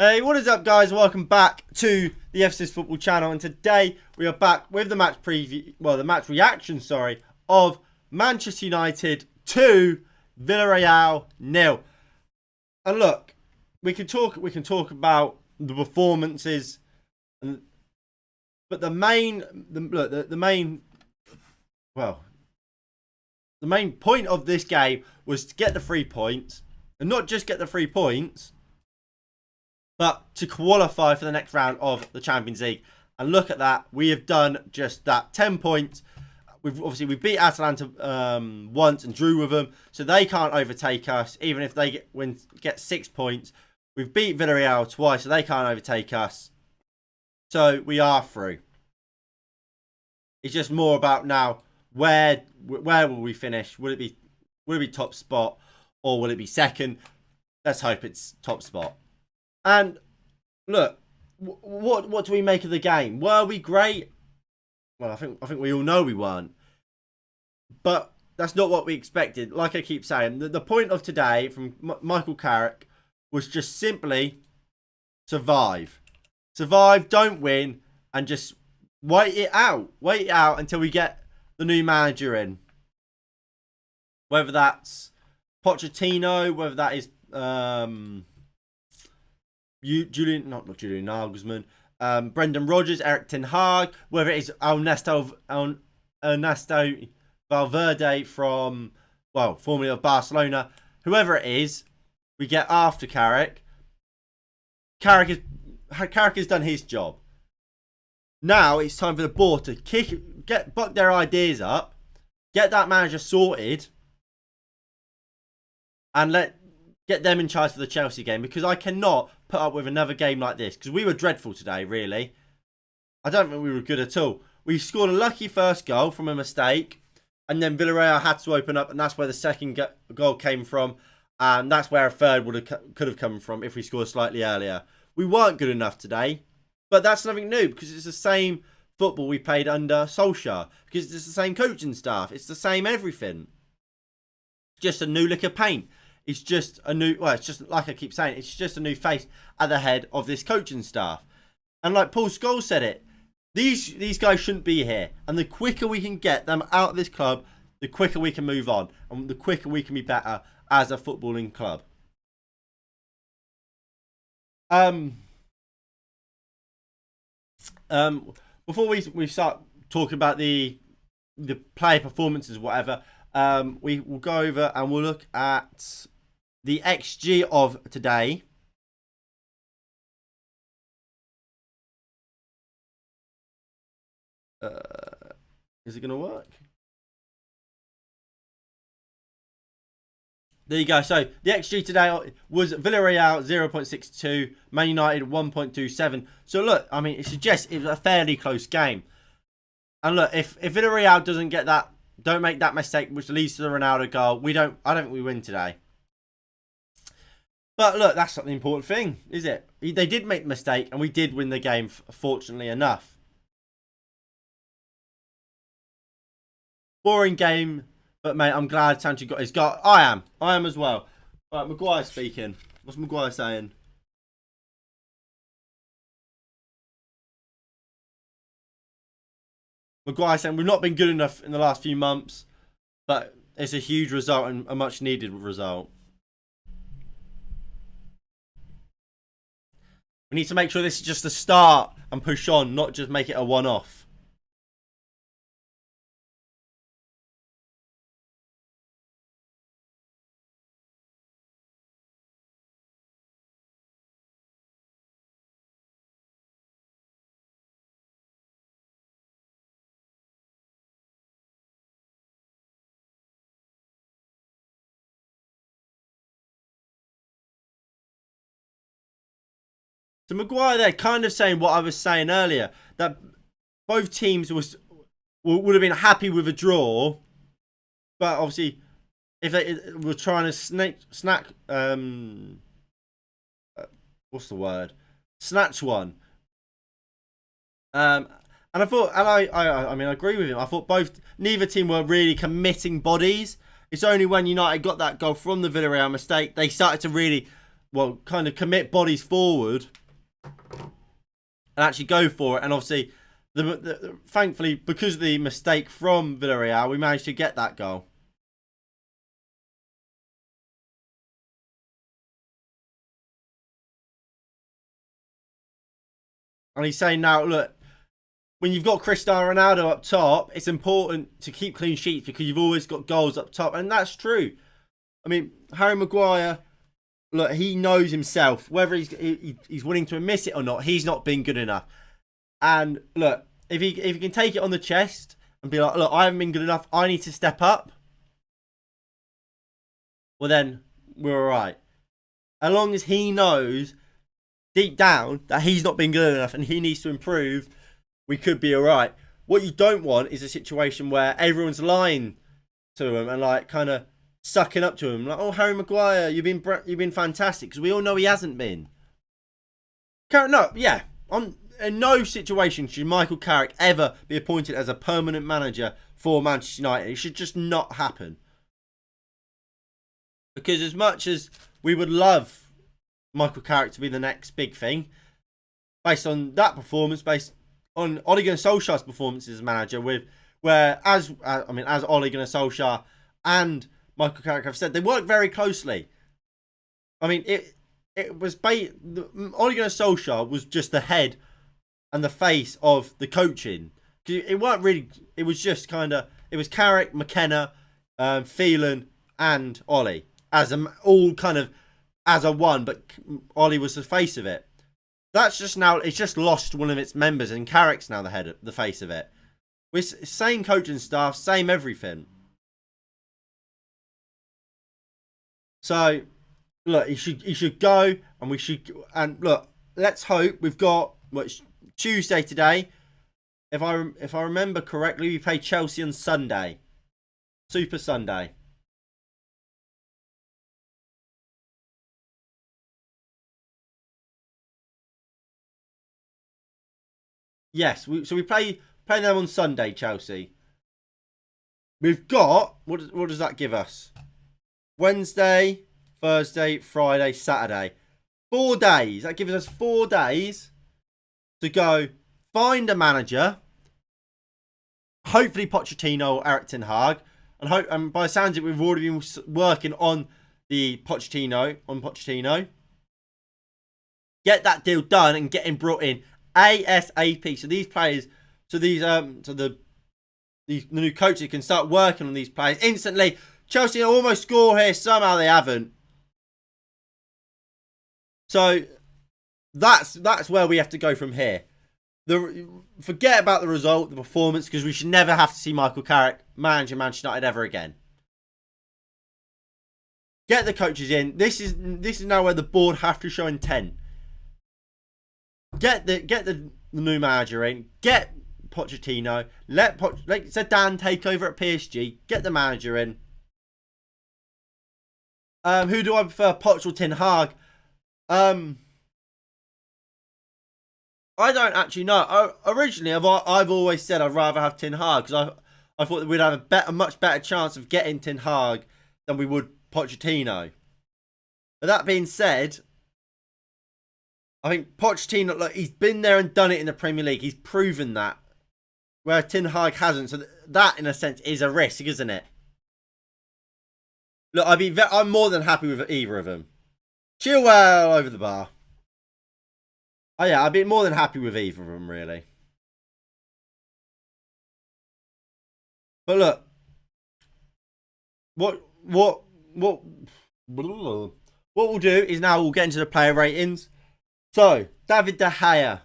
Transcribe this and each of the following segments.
Hey, what is up, guys? Welcome back to the FC's Football channel, and today we are back with the match preview, the match reaction, of Manchester United 2, Villarreal 0. And look, we can talk about the performances, but the main point of this game was to get the 3 points, and not just get the 3 points, but to qualify for the next round of the Champions League. And look at that, we have done just that. 10 points. We beat Atalanta once and drew with them, so they can't overtake us. Even if they get 6 points, we've beat Villarreal twice, so they can't overtake us. So we are through. It's just more about now where will we finish? Will it be top spot, or will it be second? Let's hope it's top spot. And look, what do we make of the game? Were we great? Well, I think we all know we weren't. But that's not what we expected. Like I keep saying, the point of today from Michael Carrick was just simply survive. Survive, don't win, and just wait it out. Wait it out until we get the new manager in. Whether that's Pochettino, whether that is Julian Nagelsmann, Brendan Rodgers, Eric Ten Hag, whether it is Ernesto Valverde from, formerly of Barcelona, whoever it is, we get after Carrick. Carrick has done his job. Now it's time for the board to buck their ideas up, get that manager sorted, and get them in charge for the Chelsea game, because I cannot put up with another game like this, because we were dreadful today, really. I don't think we were good at all. We scored a lucky first goal from a mistake, and then Villarreal had to open up, and that's where the second goal came from, and that's where a third could have come from if we scored slightly earlier. We weren't good enough today, but that's nothing new, because it's the same football we played under Solskjaer, because it's the same coaching staff, it's the same everything. Just a new lick of paint. It's just a new, it's just like I keep saying, it's just a new face at the head of this coaching staff. And like Paul Scholes said it, these guys shouldn't be here. And the quicker we can get them out of this club, the quicker we can move on. And the quicker we can be better as a footballing club. Before we start talking about the player performances, whatever, we will go over and we'll look at the XG of today. Is it going to work? There you go. So the XG today was Villarreal 0.62, Man United 1.27. So look, I mean, it suggests it was a fairly close game. And look, if Villarreal don't make that mistake which leads to the Ronaldo goal, I don't think we win today. But look, that's not the important thing, is it? They did make a mistake, and we did win the game, fortunately enough. Boring game, but mate, I'm glad Sancho got his goal. I am as well. Right, Maguire speaking. What's Maguire saying? Maguire saying we've not been good enough in the last few months, but it's a huge result and a much needed result. We need to make sure this is just the start and push on, not just make it a one-off. So Maguire there kind of saying what I was saying earlier, that both teams would have been happy with a draw, but obviously if they were trying to snatch one. And I thought, and I mean, I agree with him. I thought neither team were really committing bodies. It's only when United got that goal from the Villarreal mistake, they started to really well, kind of commit bodies forward and actually go for it. And obviously, thankfully, because of the mistake from Villarreal, we managed to get that goal. And he's saying now, look, when you've got Cristiano Ronaldo up top, it's important to keep clean sheets because you've always got goals up top. And that's true. I mean, Harry Maguire, look, he knows himself. Whether he's willing to admit it or not, he's not been good enough. And look, if he can take it on the chest and be like, look, I haven't been good enough, I need to step up. Well, then we're all right. As long as he knows deep down that he's not been good enough and he needs to improve, we could be all right. What you don't want is a situation where everyone's lying to him and like kind of sucking up to him, like, oh, Harry Maguire, you've been fantastic, because we all know he hasn't been. No, yeah, in no situation should Michael Carrick ever be appointed as a permanent manager for Manchester United. It should just not happen. Because as much as we would love Michael Carrick to be the next big thing, based on that performance, based on Ole Gunnar Solskjaer's performance as manager, as Ole Gunnar Solskjaer and Michael Carrick have said, they work very closely. I mean, it was Ole Gunnar Solskjaer was just the head and the face of the coaching. It weren't really. It was just kind of. It was Carrick, McKenna, Phelan, and Ole all kind of as a one, but Ole was the face of it. That's just now. It's just lost one of its members, and Carrick's now the face of it. With same coaching staff, same everything. So, look, he should go, and look, let's hope we've got it's Tuesday today. If I remember correctly, we play Chelsea on Sunday, Super Sunday. Yes, so we play them on Sunday, Chelsea. We've got what does that give us? Wednesday, Thursday, Friday, Saturday. 4 days. That gives us 4 days to go find a manager. Hopefully Pochettino or Erik ten Hag. And by the sounds of it, we've already been working on Pochettino. Get that deal done and get him brought in ASAP. So these players, the new coaches can start working on these players instantly. Chelsea almost score here. Somehow they haven't. So that's where we have to go from here. Forget about the result, the performance, because we should never have to see Michael Carrick manage Manchester United ever again. Get the coaches in. This is now where the board have to show intent. Get the new manager in. Get Pochettino. Let Zidane take over at PSG. Get the manager in. Who do I prefer, Poch or ten Hag? I don't actually know. Originally, I've always said I'd rather have ten Hag, because I thought that we'd have a much better chance of getting ten Hag than we would Pochettino. But that being said, I think Pochettino, look, he's been there and done it in the Premier League. He's proven that, where ten Hag hasn't. So that, in a sense, is a risk, isn't it? Look, I'm more than happy with either of them. Chilwell over the bar. Oh yeah, I'd be more than happy with either of them, really. But look, what we'll do is now we'll get into the player ratings. So, David De Gea.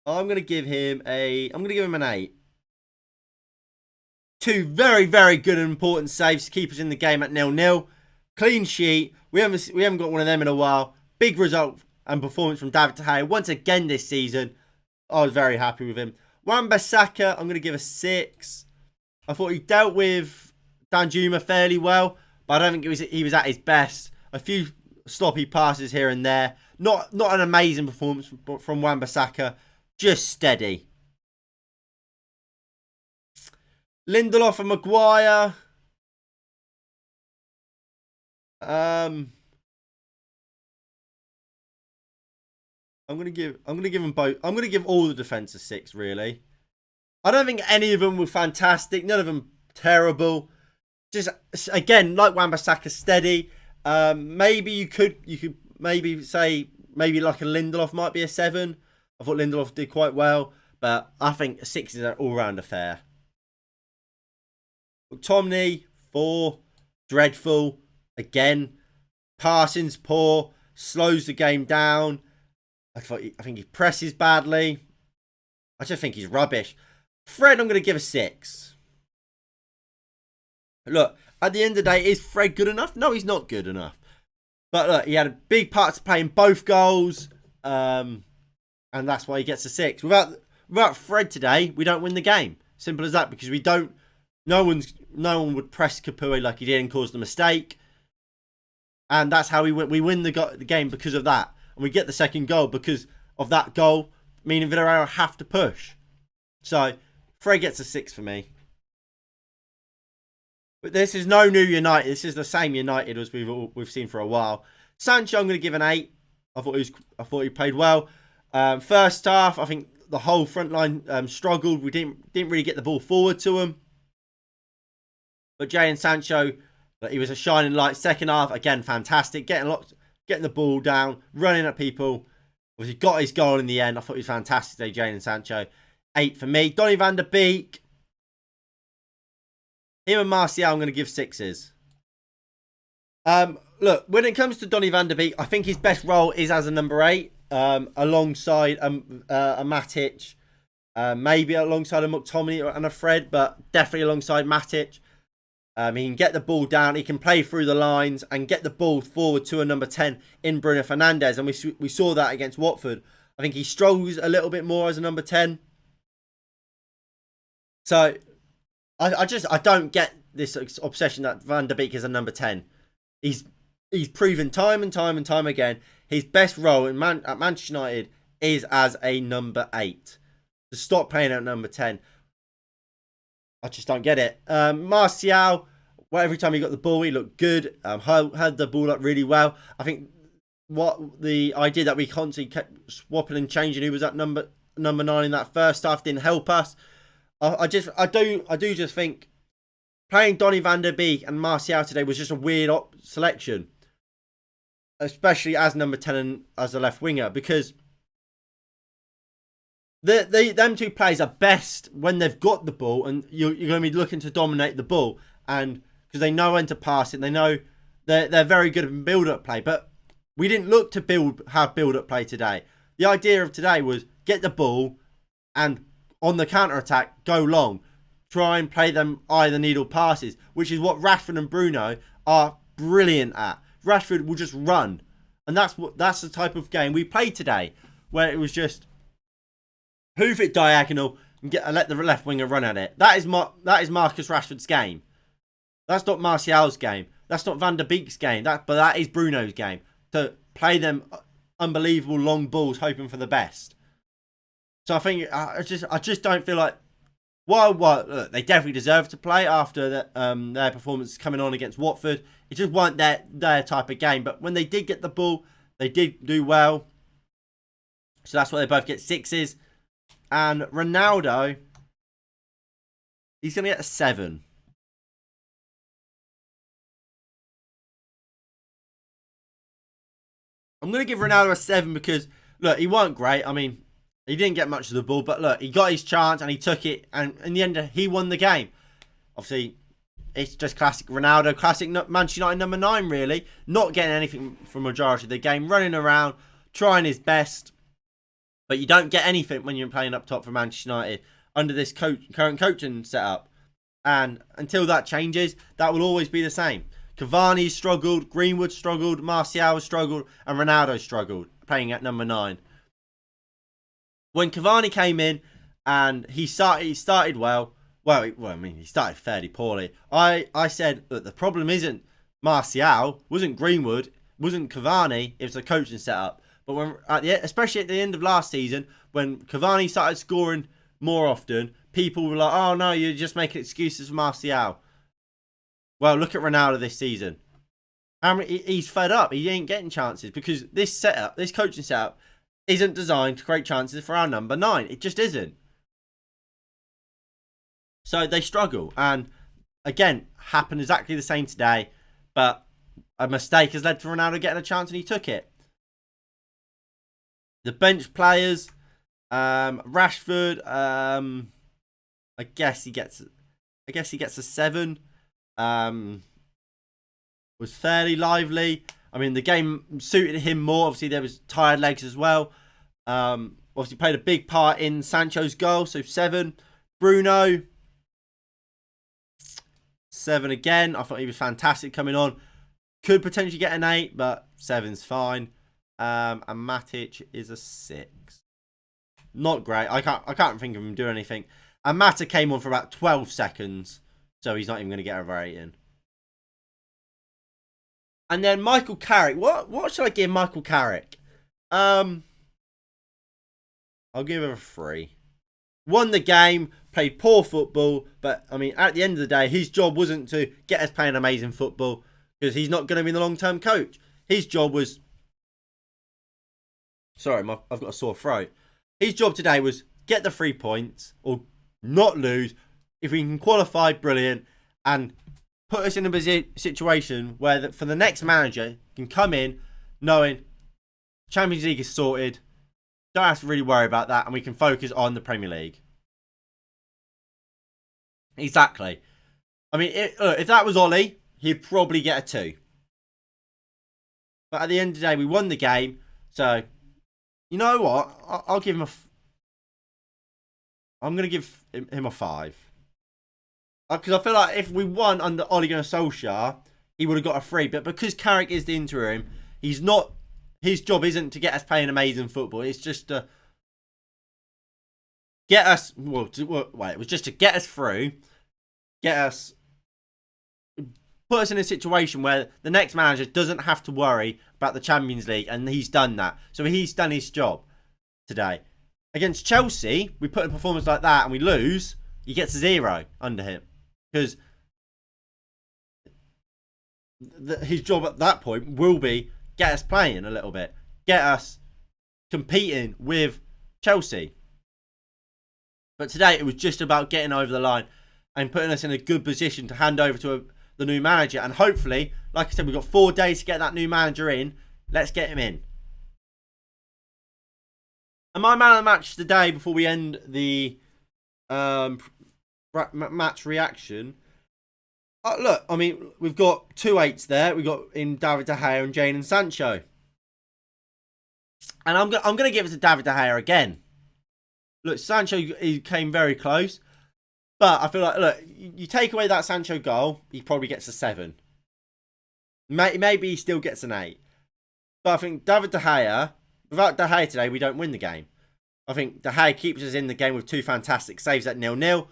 I'm gonna give him an 8. 2 very, very good and important saves to keep us in the game at 0-0. Clean sheet. We haven't got one of them in a while. Big result and performance from David De Gea once again this season. I was very happy with him. Wan-Bissaka, I'm going to give a 6. I thought he dealt with Danjuma fairly well, but I don't think he was at his best. A few sloppy passes here and there. Not an amazing performance from Wan-Bissaka. Just steady. Lindelof and Maguire. Um, I'm gonna give them both. I'm gonna give all the defense a 6. Really, I don't think any of them were fantastic. None of them terrible. Just again, like Wan-Bissaka, steady. Maybe you could maybe say maybe like a Lindelof might be a 7. I thought Lindelof did quite well, but I think a 6 is an all-round affair. McTominay 4, dreadful. Again, passing's poor, slows the game down. I think he presses badly. I just think he's rubbish. Fred, I'm going to give a 6. Look, at the end of the day, is Fred good enough? No, he's not good enough. But look, he had a big part to play in both goals. And that's why he gets a 6. Without Fred today, we don't win the game. Simple as that, because we don't. No one would press Capoue like he did and cause the mistake. And that's how we win. We win the game because of that. And we get the second goal because of that goal, meaning Villarreal have to push. So, Fred gets a 6 for me. But this is no new United. This is the same United as we've seen for a while. Sancho, I'm going to give an 8. I thought he played well. First half, I think the whole front line struggled. We didn't really get the ball forward to him. But Jadon Sancho, he was a shining light. Second half, again, fantastic. Getting the ball down, running at people. He got his goal in the end. I thought he was fantastic today, Jadon Sancho. 8 for me. Donnie Van Der Beek. Him and Martial, I'm going to give 6s. Look, when it comes to Donnie Van Der Beek, I think his best role is as a number 8, alongside a Matic, maybe alongside a McTominay and a Fred, but definitely alongside Matic. He can get the ball down, he can play through the lines and get the ball forward to a number 10 in Bruno Fernandes, and we saw that against Watford. I think he struggles a little bit more as a number 10. So, I don't get this obsession that Van Der Beek is a number 10. He's proven time and time again his best role at Manchester United is as a number 8. To stop playing at number 10. I just don't get it. Martial, every time he got the ball, he looked good. Held the ball up really well. I think what the idea that we constantly kept swapping and changing who was at number 9 in that first half didn't help us. I do just think playing Donnie Van Der Beek and Martial today was just a weird selection, especially as number 10 and as a left winger, because them two players are best when they've got the ball and you're going to be looking to dominate the ball, and because they know when to pass it, they know they're very good at build-up play. But we didn't look to have build-up play today. The idea of today was get the ball and on the counter-attack, go long. Try and play them eye-the-needle passes, which is what Rashford and Bruno are brilliant at. Rashford will just run. And that's the type of game we played today, where it was just hoof it diagonal and let the left winger run at it. That is Marcus Rashford's game. That's not Martial's game. That's not Van Der Beek's game. But that is Bruno's game. To play them unbelievable long balls, hoping for the best. So I think I just don't feel like look, they definitely deserve to play after their performance coming on against Watford. It just weren't their type of game. But when they did get the ball, they did do well. So that's why they both get 6s. And Ronaldo, he's going to get a 7. I'm going to give Ronaldo a 7 because, look, he weren't great. I mean, he didn't get much of the ball, but look, he got his chance and he took it, and in the end, he won the game. Obviously, it's just classic Ronaldo, classic Manchester United number 9, really. Not getting anything from majority of the game, running around, trying his best, but you don't get anything when you're playing up top for Manchester United under this current coaching setup. And until that changes, that will always be the same. Cavani struggled, Greenwood struggled, Martial struggled, and Ronaldo struggled, playing at number 9. When Cavani came in and he started well. He started fairly poorly. I said that the problem isn't Martial, wasn't Greenwood, wasn't Cavani, it was the coaching setup. But especially at the end of last season, when Cavani started scoring more often, people were like, oh no, you're just making excuses for Martial. Well, look at Ronaldo this season. He's fed up. He ain't getting chances because this coaching setup, isn't designed to create chances for our number 9. It just isn't. So they struggle. And again, happened exactly the same today. But a mistake has led to Ronaldo getting a chance and he took it. The bench players, Rashford, I guess he gets a 7. Was fairly lively. I mean, the game suited him more. Obviously, there was tired legs as well. Obviously, played a big part in Sancho's goal, so 7. Bruno, 7 again. I thought he was fantastic coming on. Could potentially get an 8, but 7's fine. And Matic is a 6. Not great. I can't think of him doing anything. And Mata came on for about 12 seconds, so he's not even going to get a rating. And then Michael Carrick. What should I give Michael Carrick? I'll give him a 3. Won the game, played poor football, but I mean, at the end of the day, his job wasn't to get us playing amazing football because he's not going to be the long-term coach. His job was... Sorry, I've got a sore throat. His job today was get the 3 points or not lose. If we can qualify, brilliant. And put us in a situation where for the next manager can come in knowing Champions League is sorted. Don't have to really worry about that. And we can focus on the Premier League. Exactly. I mean, if that was Ollie, he'd probably get a 2. But at the end of the day, we won the game. So, you know what? I'll give him I'm going to give him a 5. Because I feel like if we won under Ole Gunnar Solskjaer, he would have got a 3. But because Carrick is the interim, he's not... His job isn't to get us playing amazing football. It's just to get us... Well, it was just to get us through. Get us... Put us in a situation where the next manager doesn't have to worry about the Champions League. And he's done that. So he's done his job today. Against Chelsea, we put a performance like that and we lose. He gets a 0 under him. Because his job at that point will be get us playing a little bit. Get us competing with Chelsea. But today it was just about getting over the line and putting us in a good position to hand over to the new manager. And hopefully, like I said, we've got 4 days to get that new manager in. Let's get him in. And my man of the match today, before we end the match reaction. Look, I mean, we've got 2 8s there. We've got in David De Gea and Jadon Sancho. And I'm going to give it to David De Gea again. Look, Sancho, he came very close. But I feel like, look, you take away that Sancho goal, he probably gets a 7. Maybe he still gets an 8. But I think David De Gea, without De Gea today, we don't win the game. I think De Gea keeps us in the game with 2 fantastic saves at 0-0.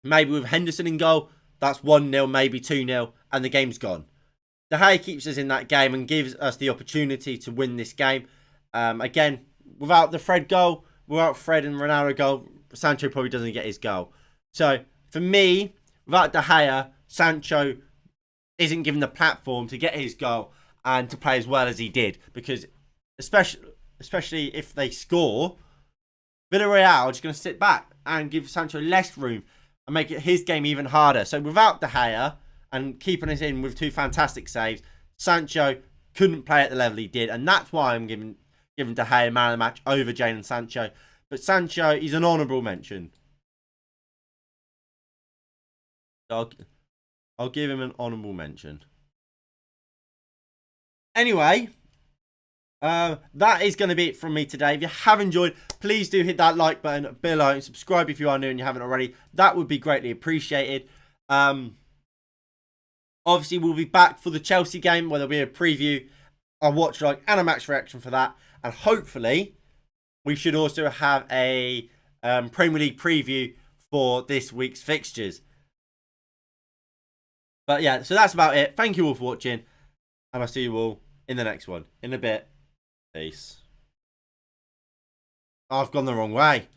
Maybe with Henderson in goal, that's 1-0, maybe 2-0, and the game's gone. De Gea keeps us in that game and gives us the opportunity to win this game. Again, without the Fred goal, without Fred and Ronaldo goal, Sancho probably doesn't get his goal. So, for me, without De Gea, Sancho isn't given the platform to get his goal and to play as well as he did. Because, especially if they score, Villarreal are just going to sit back and give Sancho less room and make his game even harder. So without De Gea and keeping us in with 2 fantastic saves, Sancho couldn't play at the level he did. And that's why I'm giving De Gea man of the match over Jadon Sancho. But Sancho, he's an honourable mention. So I'll give him an honourable mention. Anyway, that is going to be it from me today. If you have enjoyed, please do hit that like button below and subscribe if you are new and you haven't already. That would be greatly appreciated. Obviously, we'll be back for the Chelsea game where there'll be a preview, a watch log and a match reaction for that. And hopefully, we should also have a Premier League preview for this week's fixtures. But yeah, so that's about it. Thank you all for watching. And I'll see you all in the next one. In a bit. Peace. Oh, I've gone the wrong way.